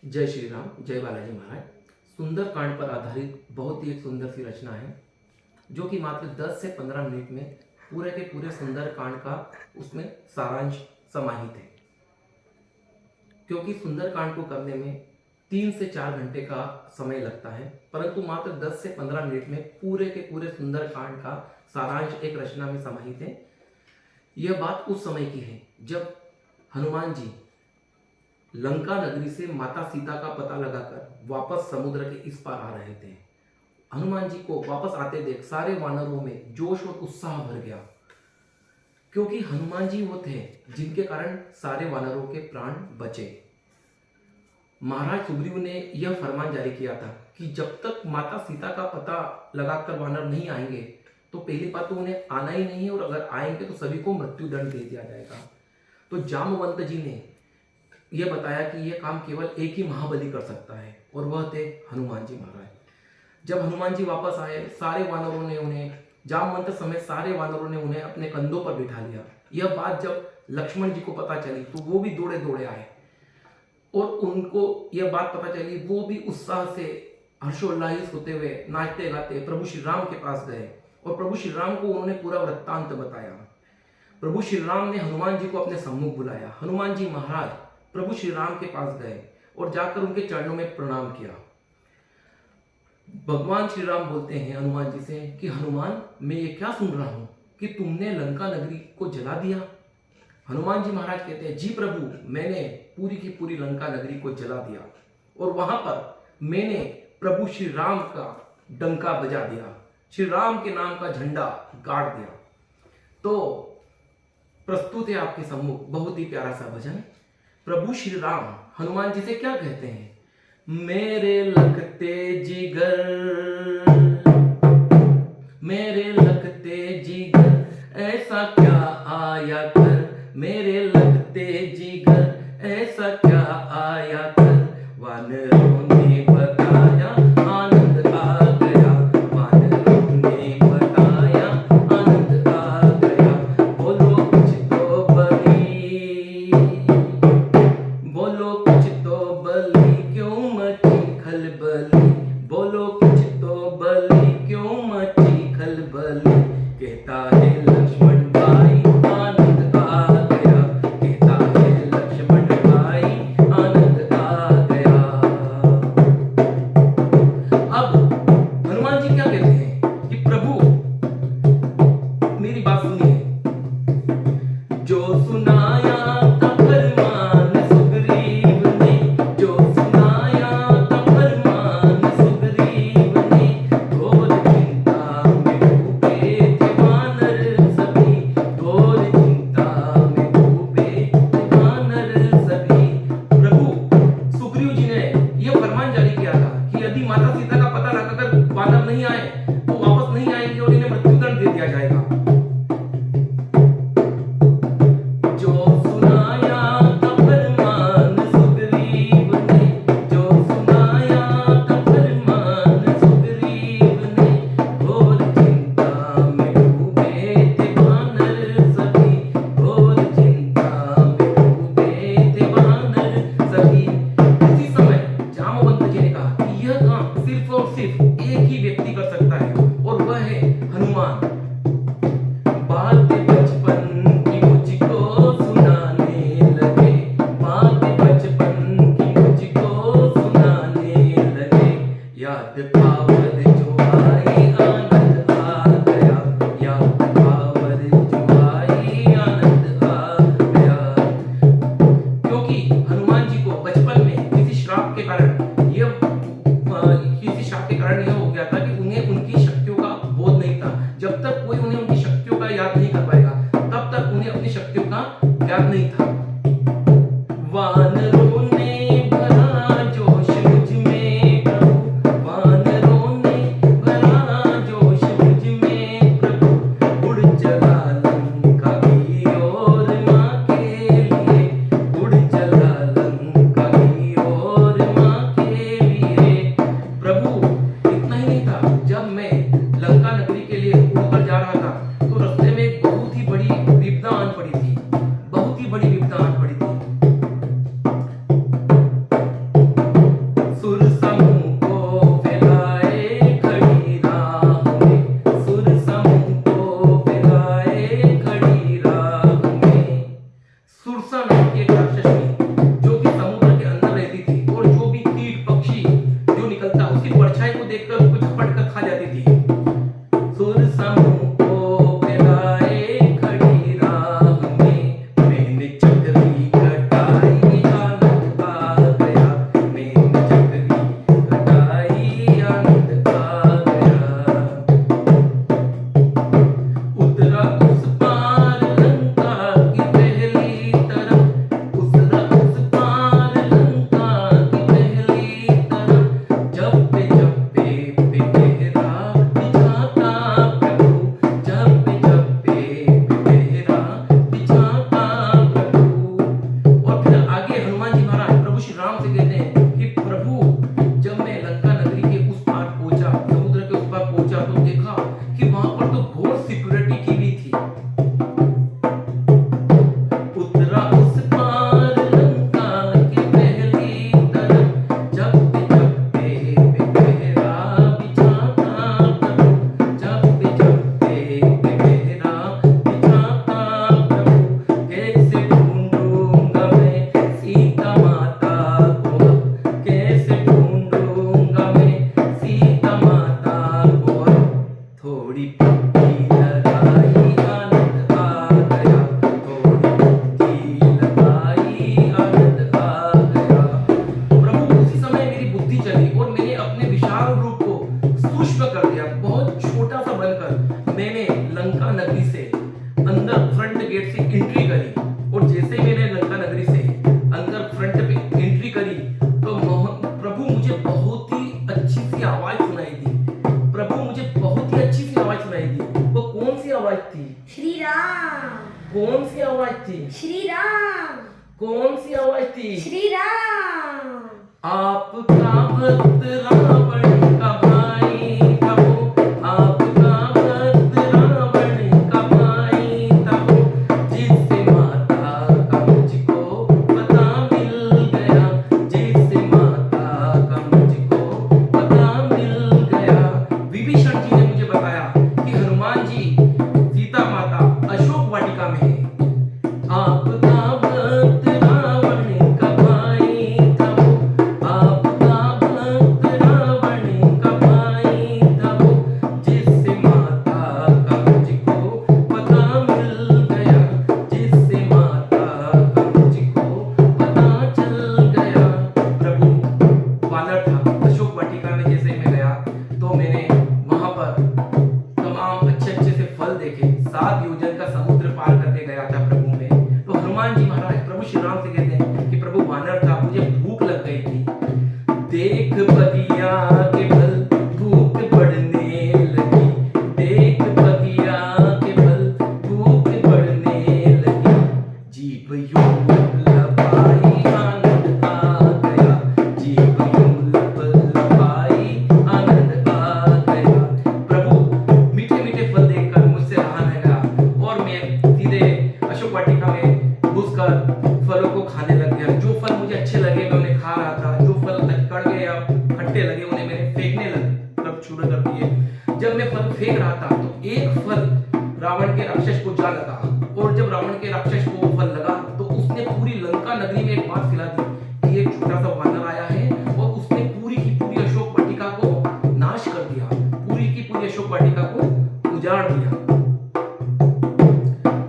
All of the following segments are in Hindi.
जय श्री राम, जय बालाजी महाराज। सुंदर कांड पर आधारित बहुत ही एक सुंदर सी रचना है जो कि मात्र 10 से 15 मिनट में पूरे के पूरे सुंदर कांड का उसमें सारांश समाहित है। क्योंकि सुंदर कांड को करने में 3 से 4 घंटे का समय लगता है, परंतु मात्र 10 से 15 मिनट में पूरे के पूरे सुंदर कांड का सारांश एक रचना में समाहित है। यह बात उस समय की है जब हनुमान जी लंका नगरी से माता सीता का पता लगाकर वापस समुद्र के इस पार आ रहे थे। हनुमान जी को वापस आते देख सारे वानरों में जोश और उत्साह भर गया, क्योंकि हनुमान जी वो थे जिनके कारण सारे वानरों के प्राण बचे। महाराज सुग्रीव ने यह फरमान जारी किया था कि जब तक माता सीता का पता लगाकर वानर नहीं आएंगे तो पहली बात तो उन्हें आना ही नहीं है, और अगर आएंगे तो सभी को मृत्यु दंड दे दिया जाएगा। तो जामवंत जी ने यह बताया कि यह काम केवल एक ही महाबली कर सकता है, और वह थे हनुमान जी महाराज। जब हनुमान जी वापस आए, सारे वानरों ने उन्हें, जामवंत समेत सारे वानरों ने उन्हें अपने कंधों पर बिठा लिया। यह बात जब लक्ष्मण जी को पता चली तो वो भी दौड़े दौड़े आए, और उनको यह बात पता चली, वो भी उत्साह से हर्षोल्लासित होते हुए नाचते गाते प्रभु श्री राम के पास गए, और प्रभु श्री राम को उन्होंने पूरा वृत्तांत बताया। प्रभु श्री राम ने हनुमान जी को अपने सम्मुख बुलाया। हनुमान जी महाराज प्रभु श्री राम के पास गए और जाकर उनके चरणों में प्रणाम किया। भगवान श्री राम बोलते हैं हनुमान जी से कि हनुमान, मैं ये क्या सुन रहा हूं कि तुमने लंका नगरी को जला दिया। हनुमान जी महाराज कहते हैं, जी प्रभु, मैंने पूरी की पूरी लंका नगरी को जला दिया, और वहां पर मैंने प्रभु श्री राम का डंका बजा दिया, श्री राम के नाम का झंडा गाड़ दिया। तो प्रस्तुत है आपके सम्मुख बहुत ही प्यारा सा भजन। प्रभु श्री राम हनुमान जी से क्या कहते हैं? मेरे लखते जिगर, मेरे लखते जिगर, ऐसा क्या आया कर, मेरे लखते जिगर, ऐसा क्या आया कर, वानरों ने बताया आनंद आ गया, वानरों ने बताया आनंद आ गया। बोलो कुछ तो बली, बोलो कुछ तो बली, क्यों मची खलबली, बोलो कुछ तो बली, क्यों मची खलबली। कहता है लक्ष्मण भाई आनंद आ गया, कहता है लक्ष्मण भाई आनंद आ गया। अब हनुमान जी क्या कहते हैं कि प्रभु मेरी बात सुनिए। जो सुनाया था फरमान सुग्रीव ने, राम से कहते हैं कि प्रभु जब मैं लंका नगरी के उस पार पहुंचा, समुद्र के उस पार पहुंचा, तो देखा कि वहां पर तो घोर सिक्योरिटी की भी थी। उतरा उस पार लंका की पहली तरफ, जब पहरा बिछाता प्रभु, जब पहरा बिछाता प्रभु, कैसे ढूंढूंगा मैं सीता माता को, कैसे ढूंढूंगा मैं सीता माता को। थोड़ी पत्ती लगाई आनंद आ गया, थोड़ी पत्ती लगाई आनंद आ गया। प्रभु उसी समय मेरी बुद्धि चली और मैंने अपने विशाल रूप को सूक्ष्म कर दिया, बहुत छोटा सा बनकर मैंने लंका नगरी से अंदर फ्रंट गेट से एंट्री करी। और जैसे ही मैंने लंका नगरी से अंदर फ्रंट पे एंट्री करी तो प्रभु मुझे बहुत ही अच्छी सी आवाज सुनाई दी। प्रभु मुझे बहुत ही अच्छी सी आवाज सुनाई दी। वो कौन सी आवाज थी? श्री राम। कौन सी आवाज थी? श्री राम। कौन सी आवाज थी? श्री राम। आपका भक्त रावण का भाई था वो, आपका भक्त रावण का भाई था वो, जिससे माता का मुझको पता मिल गया, जिससे माता का मुझको पता मिल गया। विभीषण जी ने मुझे बताया कि हनुमान जी सीता माता अशोक वाटिका में है। आपका भक्त रावण का भाई था वो, आपका भक्त रावण का भाई था वो, जिससे माता का मुझको पता मिल गया, जिससे माता का मुझको पता चल गया। प्रभु वानर था अशोक वाटिका में। जैसे मैं गया तो मैंने वहां पर तमाम अच्छे अच्छे से फल देखे। 7 योजन का समुद्र पार करके गया था प्रभु में। तो हनुमान जी महाराज प्रभु श्री राम से कहते हैं कि प्रभु वानर था, मुझे भूख लग गई थी। देख बगिया के फल भूख बढ़ने लगी, देख बगिया के फल भूख बढ़ने लगी, जीभ यूं लपाई आनंद आ गया, जीभ यूं लपाई आनंद आ गया। प्रभु मीठे मीठे फल देखकर मुझसे रहा नहीं गया और मैं सीधे अशोक वाटिका में घुसकर फलों को खाने लग गया। जो फल मुझे अच्छे लगे मैं उन्हें खा रहा था, जो फल कड़वे या खट्टे लगे उन्हें मैंने फेंकने लग शुरू कर दिए। जब मैं फल फेंक रहा था तो एक फल रावण के राक्षस को जा लगा, और जब रावण के राक्षस को वो फल लगा तो उसने पूरी लंका नगरी में एक बात फैला दी कि एक छोटा सा वानर आया है और उसने पूरी की पूरी अशोक वाटिका को नाश कर दिया, पूरी की पूरी अशोक वाटिका को उजाड़ दिया।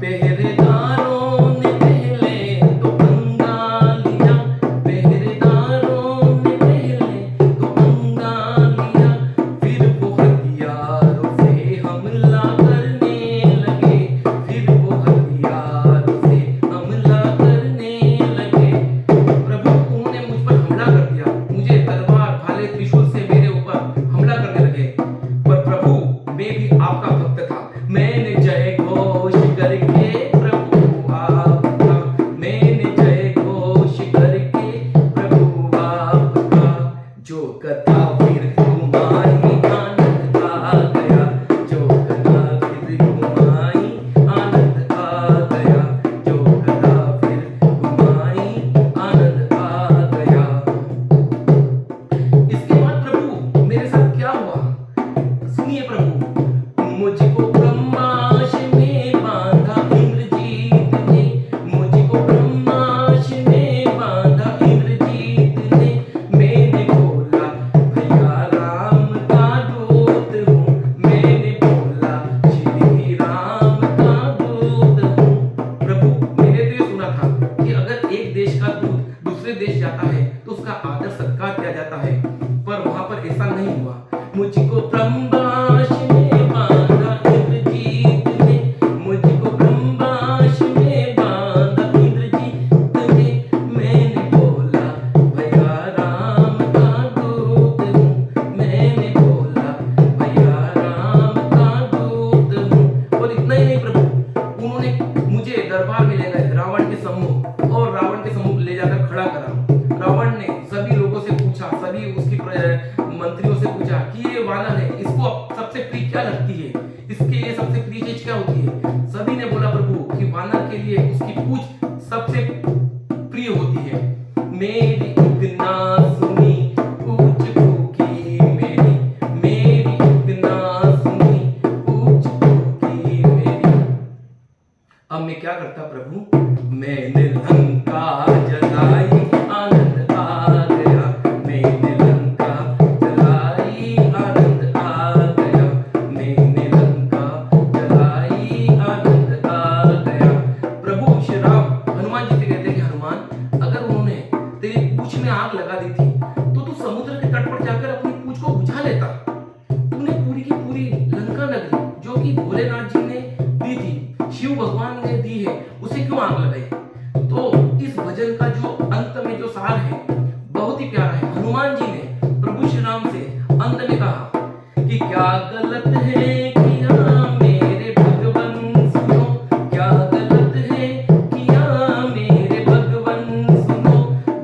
पहरेदारों ने पहले तो पंगा लिया, पहरेदारों ने पहले तो पंगा लिया, फिर वो हथियारों से हमला करने लगे, फिर वो हथियारों से हमला करने लगे। प्रभु उन्होंने मुझ पर हमला कर दिया, मुझे तलवार भाले त्रिशूल से मेरे ऊपर हमला करने लगे। पर प्रभु मैं भी आपका भक्त था, मैंने जय घोष करके प्रभु आपका, मैंने जय घोष करके प्रभु आपका, जो कथा फिर घुमाई आनंद आ गया, जो कथा फिर घुमाई आनंद आ गया, जो कथा फिर घुमाई आनंद आ गया। इसके बाद प्रभु मेरे साथ क्या हुआ सुनिए प्रभु। मुझको ब्रह्माश में बांधा इंद्रजीत ने, मुझको ब्रह्माश में बांधा इंद्रजीत ने, मैंने बोला भैया राम का दूत हूँ, मैंने बोला श्री राम का दूत हूँ। प्रभु मैंने तो ये सुना था कि अगर एक देश का दूत दूसरे देश जाता है तो उसका आदर सत्कार किया जाता है, पर वहां पर ऐसा नहीं हुआ। मुझको ब्रह्माश में बांधा इंद्रजीत ने, मुझको ब्रह्माश में बांधा इंद्रजीत ने, मैंने बोला भैया राम का दूत हूँ, मैंने बोला भैया राम का दूत हूँ। और इतना ही नहीं प्रभु, उन्होंने मुझे दरबार में ले गए रावण के सम्मुख, और रावण के सम्मुख ले जाकर खड़ा करा। रावण ने मंत्रियों से पूछा कि ये वानर है, इसको सबसे प्रिय क्या लगती है, इसके लिए सबसे प्रिय चीज क्या होती है? सभी ने बोला प्रभु कि वानर के लिए उसकी पूंछ सबसे प्रिय होती है। मेरी एक ना सुनी पूंछ फूकी मेरी, मेरी एक ना सुनी पूंछ फूकी मेरी। अब मैं क्या करता प्रभु, मैंने लंका जलाई आनंद आ गया, मैंने लंका जलाई आनंद आ गया, मैंने लंका जलाई आनंद आ गया। प्रभु श्री राम हनुमान जी से कहते हैं कि हनुमान, अगर उन्होंने तेरी पूंछ में आग लगा दी थी तो तू समुद्र के तट पर जाकर अपनी पूंछ को बुझा लेता। तूने पूरी की पूरी लंका नगरी जो कि भोलेनाथ जी ने दी थी, शिव भगवान ने दी है, उसे क्यों आग लगाई? तो इस भजन का जो अंत में जो सार है बहुत ही प्यारा है। हनुमान जी ने प्रभु श्री राम से अंत में कहा कि क्या गलत है किया मेरे भगवन सुनो, क्या गलत है किया मेरे भगवन सुनो,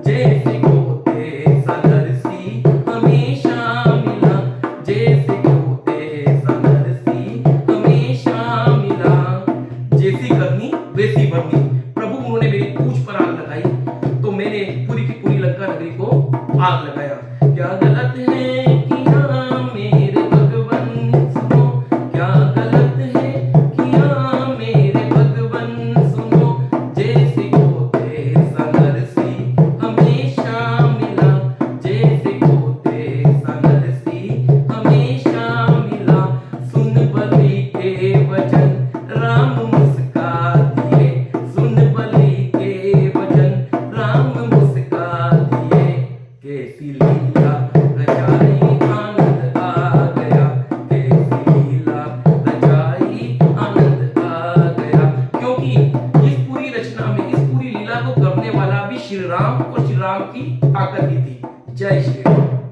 जैसे को तैसा नरसी हमेशा मिला, जैसे को तैसा नरसी हमेशा मिला, जैसी करनी वैसी भरनी। प्रभु उन्होंने मेरी पूंछ पर आग लगाई तो मैंने पूरी की पूरी लंका नगरी को आग लगाया। क्या गलत है किया मेरे भगवन सुनो, क्या गलत है किया मेरे भगवन सुनो, जैसे को तैसा नरसी हमेशा मिला, जैसे को तैसा नरसी हमेशा मिला। सुन बलि के वचन राम मुस्का दिए, सुन बलि के वचन राम मुस्का दिए, कैसी लीला रचाई आनंद आ गया, कैसी लीला रचाई आनंद आ गया। क्योंकि इस पूरी रचना में, इस पूरी लीला को करने वाला भी श्री राम और श्री राम की ताकत ही थी। जय श्री राम।